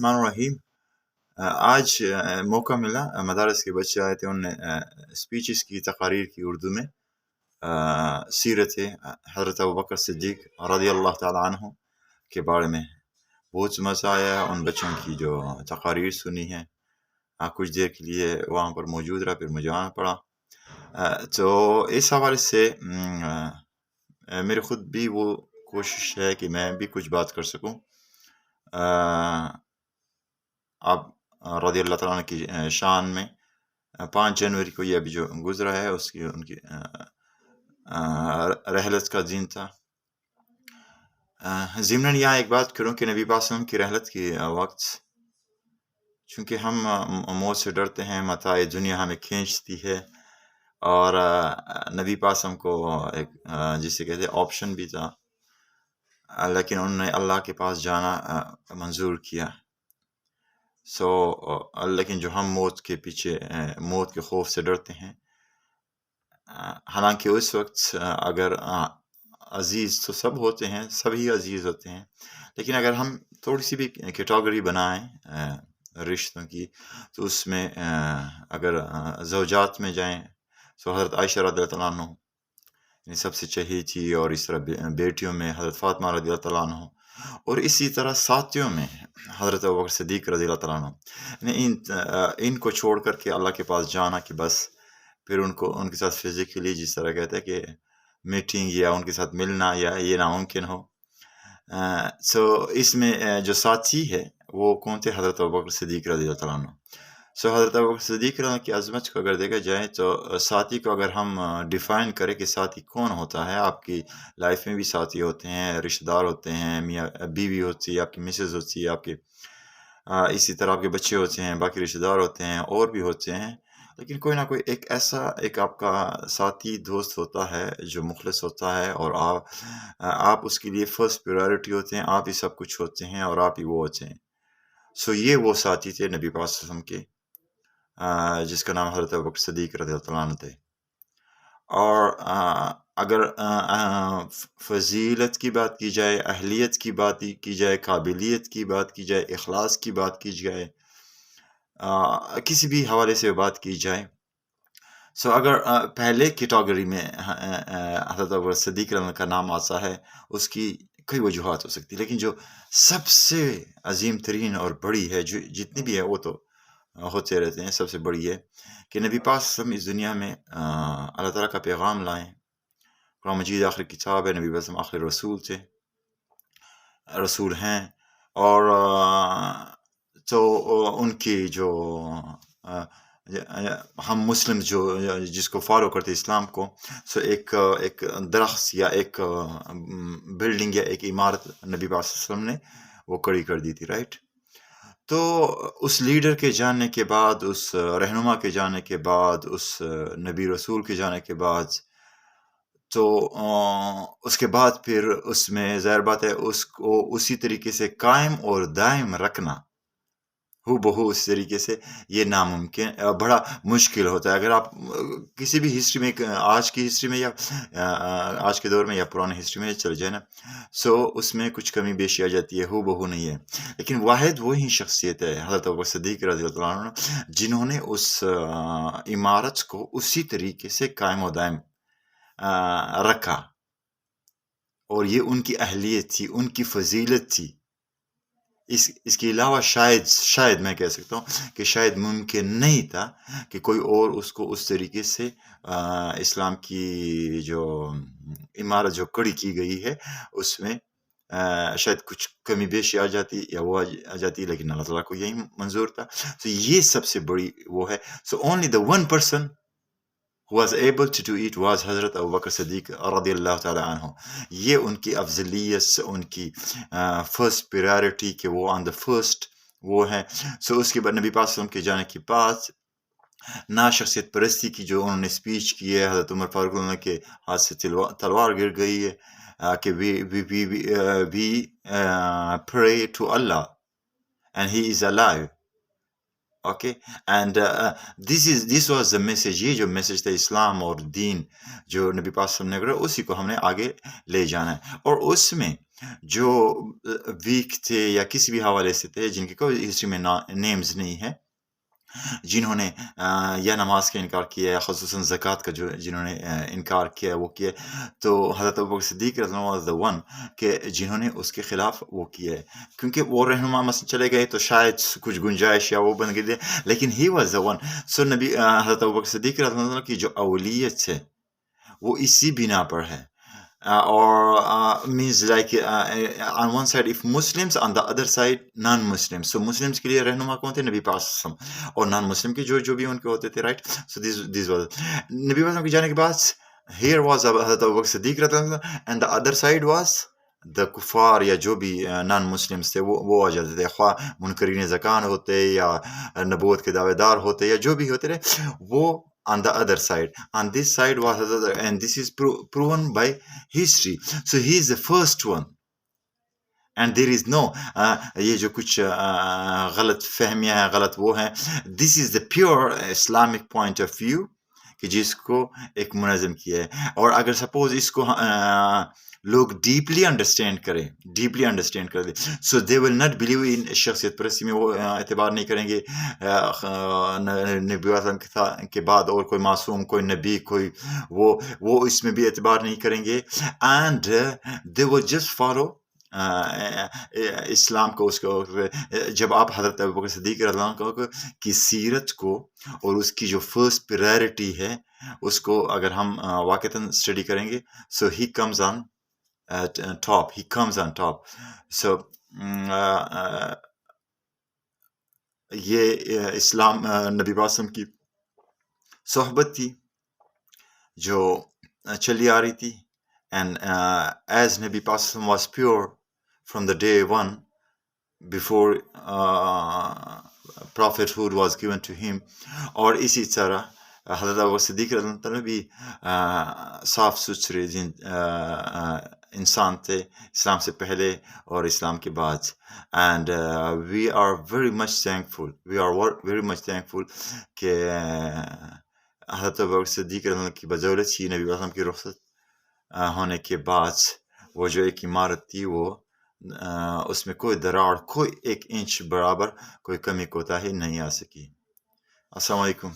الرحمن الرحیم۔ آج موقع ملا، مدارس کے بچے آئے تھے، انہوں نے اسپیچز کی، تقاریر کی اردو میں سیرت حضرت ابوبکر صدیق رضی اللہ تعالیٰ عنہ کے بارے میں۔ بہت مزہ آیا ان بچوں کی جو تقاریر سنی ہے۔ کچھ دیر کے لیے وہاں پر موجود رہا، پھر مجھے آنا پڑا۔ تو اس حوالے سے میرے خود بھی وہ کوشش ہے کہ میں بھی کچھ بات کر سکوں۔ آپ رضی اللہ تعالیٰ عنہ کی شان میں 5 جنوری کو یہ ابھی جو گزرا ہے اس کی ان کی رحلت کا دن تھا۔ ضمناً یہاں ایک بات کروں کہ نبی پاک صلی اللہ علیہ وسلم کی رحلت کے وقت، چونکہ ہم موت سے ڈرتے ہیں، متاع دنیا ہمیں کھینچتی ہے، اور نبی پاک صلی اللہ علیہ وسلم کو ایک جسے کہتے ہیں آپشن بھی تھا، لیکن انہوں نے اللہ کے پاس جانا منظور کیا۔ لیکن جو ہم موت کے پیچھے، موت کے خوف سے ڈرتے ہیں، حالانکہ اس وقت اگر عزیز تو سب ہوتے ہیں، سبھی عزیز ہوتے ہیں، لیکن اگر ہم تھوڑی سی بھی کیٹیگری بنائیں رشتوں کی، تو اس میں اگر زوجات میں جائیں تو حضرت عائشہ رضی اللہ عنہ سب سے چہی تھی، اور اس طرح بیٹیوں میں حضرت فاطمہ رضی اللہ عنہ، اور اسی طرح ساتھیوں میں حضرت ابوبکر صدیق رضی اللہ عنہ۔ ان کو چھوڑ کر کے اللہ کے پاس جانا کہ بس پھر ان کے ساتھ فزیکلی جس طرح کہتے ہیں کہ میٹنگ یا ان کے ساتھ ملنا یا یہ ناممکن ہو۔ اس میں جو ساتھی ہے وہ کون تھے؟ حضرت ابوبکر صدیق رضی اللہ عنہ۔ حضرت ابوبکر صدیق رضی اللہ کی عظمت کو اگر دیکھا جائے تو ساتھی کو اگر ہم ڈیفائن کریں کہ ساتھی کون ہوتا ہے، آپ کی لائف میں بھی ساتھی ہوتے ہیں، رشتہ دار ہوتے ہیں، میاں بیوی ہوتی ہے، آپ کی مسز ہوتی ہے، آپ کے اسی طرح آپ کے بچے ہوتے ہیں، باقی رشتہ دار ہوتے ہیں، اور بھی ہوتے ہیں، لیکن کوئی نہ کوئی ایک ایسا ایک آپ کا ساتھی دوست ہوتا ہے جو مخلص ہوتا ہے، اور آپ اس کے لیے فرسٹ پریورٹی ہوتے ہیں، آپ ہی سب کچھ ہوتے ہیں، اور آپ ہی وہ ہوتے ہیں۔ یہ وہ ساتھی تھے نبی پاک صلی اللہ علیہ وسلم کے، جس کا نام حضرت ابوبکر صدیق رضی اللہ عنہ تھے۔ اور اگر فضیلت کی بات کی جائے، اہلیت کی بات کی جائے، قابلیت کی بات کی جائے، اخلاص کی بات کی جائے، کسی بھی حوالے سے بات کی جائے، اگر پہلے کیٹیگری میں حضرت ابوبکر صدیق رضی اللہ کا نام آتا ہے، اس کی کئی وجوہات ہو سکتی، لیکن جو سب سے عظیم ترین اور بڑی ہے، جو جتنی بھی ہے وہ تو ہوتے رہتے ہیں، سب سے بڑی ہے کہ نبی پاک صلی اللہ علیہ وسلم اس دنیا میں اللہ تعالیٰ کا پیغام لائیں۔ قرآن مجید آخری کتاب ہے، نبی پاک صلی اللہ علیہ وسلم آخری رسول تھے، رسول ہیں، اور تو ان کی جو ہم مسلم جو جس کو فالو کرتے اسلام کو، ایک درخت یا ایک بلڈنگ یا ایک عمارت نبی پاک صلی اللہ علیہ وسلم نے وہ کھڑی کر دی تھی، رائٹ؟ تو اس لیڈر کے جاننے کے بعد، اس رہنما کے جاننے کے بعد، اس نبی رسول کے جانے کے بعد، تو اس کے بعد پھر اس میں ظاہر بات ہے اس کو اسی طریقے سے قائم اور دائم رکھنا، ہو بہو اس طریقے سے، یہ ناممکن، بڑا مشکل ہوتا ہے۔ اگر آپ کسی بھی ہسٹری میں، آج کی ہسٹری میں یا آج کے دور میں یا پرانے ہسٹری میں چل جائے نا، اس میں کچھ کمی بیشی آ جاتی ہے، ہو بہو نہیں ہے، لیکن واحد وہی شخصیت ہے حضرت ابوبکر صدیق رضی اللہ عنہ، جنہوں نے اس عمارت کو اسی طریقے سے قائم و دائم رکھا، اور یہ ان کی اہلیت تھی، ان کی فضیلت تھی۔ اس کے علاوہ شاید میں کہہ سکتا ہوں کہ شاید ممکن نہیں تھا کہ کوئی اور اس کو اس طریقے سے اسلام کی جو عمارت جو کھڑی کی گئی ہے اس میں شاید کچھ کمی بیشی آ جاتی یا وہ آ جاتی، لیکن اللہ تعالیٰ کو یہی منظور تھا۔ یہ سب سے بڑی وہ ہے۔ only the one person who was able to do it was حضرت ابوبکر صدیق رضی اللہ تعالیٰ عنہ۔ یہ ان کی افضلیت، ان کی فرسٹ پریارٹی کہ وہ آن دا فرسٹ وہ ہیں۔ اس کے بعد نبی پاک صلی اللہ علیہ وسلم کے جانے کے بعد نا شخصیت پرستی کی جو انہوں نے اسپیچ کی ہے، حضرت عمر فاروق عنہ کے ہاتھ سے تلوار گر گئی ہے کہ we pray to Allah and he is alive. Okay, and this was the message. یہ جو میسج تھا اسلام اور دین جو نبی پاک صلی اللہ علیہ وسلم نے کرا، اسی کو ہم نے آگے لے جانا ہے، اور اس میں جو ویک تھے یا کسی بھی حوالے سے تھے، جن کی کوئی ہسٹری میں نیمز نہیں ہے، جنہوں نے یا نماز کا انکار کیا ہے، خصوصاً زکوٰۃ کا جنہوں نے انکار کیا وہ کیا، تو حضرت ابوبکر صدیق رضی اللہ عنہ واز the one کہ جنہوں نے اس کے خلاف وہ کیا ہے، کیونکہ وہ رہنما مثلا چلے گئے تو شاید کچھ گنجائش یا وہ بن گئی، لیکن ہی واز the one. سو نبی حضرت ابوبکر صدیق رضی اللہ عنہ کی جو اولیت ہے وہ اسی بنا پر ہے. Or means like on one side if Muslims, on the other side non-Muslims. So Muslims کے لیے رہنما کون تھے؟ نبی پاک صلی اللہ علیہ وسلم، اور نان مسلم کے جو بھی ان کے ہوتے تھے، رائٹ. سو this was نبی پاک صلی اللہ علیہ وسلم کے جانے کے بعد here was حضرت ابوبکر صدیق رضی اللہ عنہ and the other side was the کفار یا جو بھی نان مسلمس تھے وہ آ جاتے تھے، خواہ منکرین زکان ہوتے یا نبوت کے دعوے دار ہوتے یا جو بھی ہوتے رہے، وہ on the other side. On this side was other, and this is proven by history. So he is the first one. And there is no یہ جو کچھ غلط فہمیاں ہیں، غلط وہ ہیں، this is the pure Islamic point of view کہ جس کو ایک منظم کیا ہے. اور اگر سپوز اس کو لوگ ڈیپلی انڈرسٹینڈ کر دیں، سو دے ول ناٹ بلیو ان شخصیت پرستی میں، وہ اعتبار نہیں کریں گے نبی کے بعد اور کوئی معصوم، کوئی نبی، کوئی وہ اس میں بھی اعتبار نہیں کریں گے. And they will just follow Islam کو. اس کو جب آپ حضرت ابوبکر صدیق رضی اللہ عنہ کی سیرت کو اور اس کی جو فرسٹ پریارٹی ہے اس کو اگر ہم واقعتاً اسٹڈی کریں گے، سو ہی کمز آن ٹاپ. سو یہ اسلام نبی پاک صلی اللہ علیہ وسلم کی صحبت تھی جو چلی آ رہی تھی. اینڈ ایز نبی پاک صلی اللہ علیہ وسلم was pure from the day one before prophethood was given to him. اور اسی طرح حضرت ابوبکر صدیق رضی اللہ عنہ بھی صاف ستھرے انسان تھے، اسلام سے پہلے اور اسلام کے بعد. And we are very much thankful کہ حضرت ابوبکر صدیق رضی اللہ عنہ کی بدولت ہی نبی وسلم کی رخصت ہونے کے بعد وہ جو ایک عمارت تھی وہ اس میں کوئی دراڑ، کوئی 1 انچ برابر کوئی کمی کوتاہی نہیں آ سکی. السلام علیکم.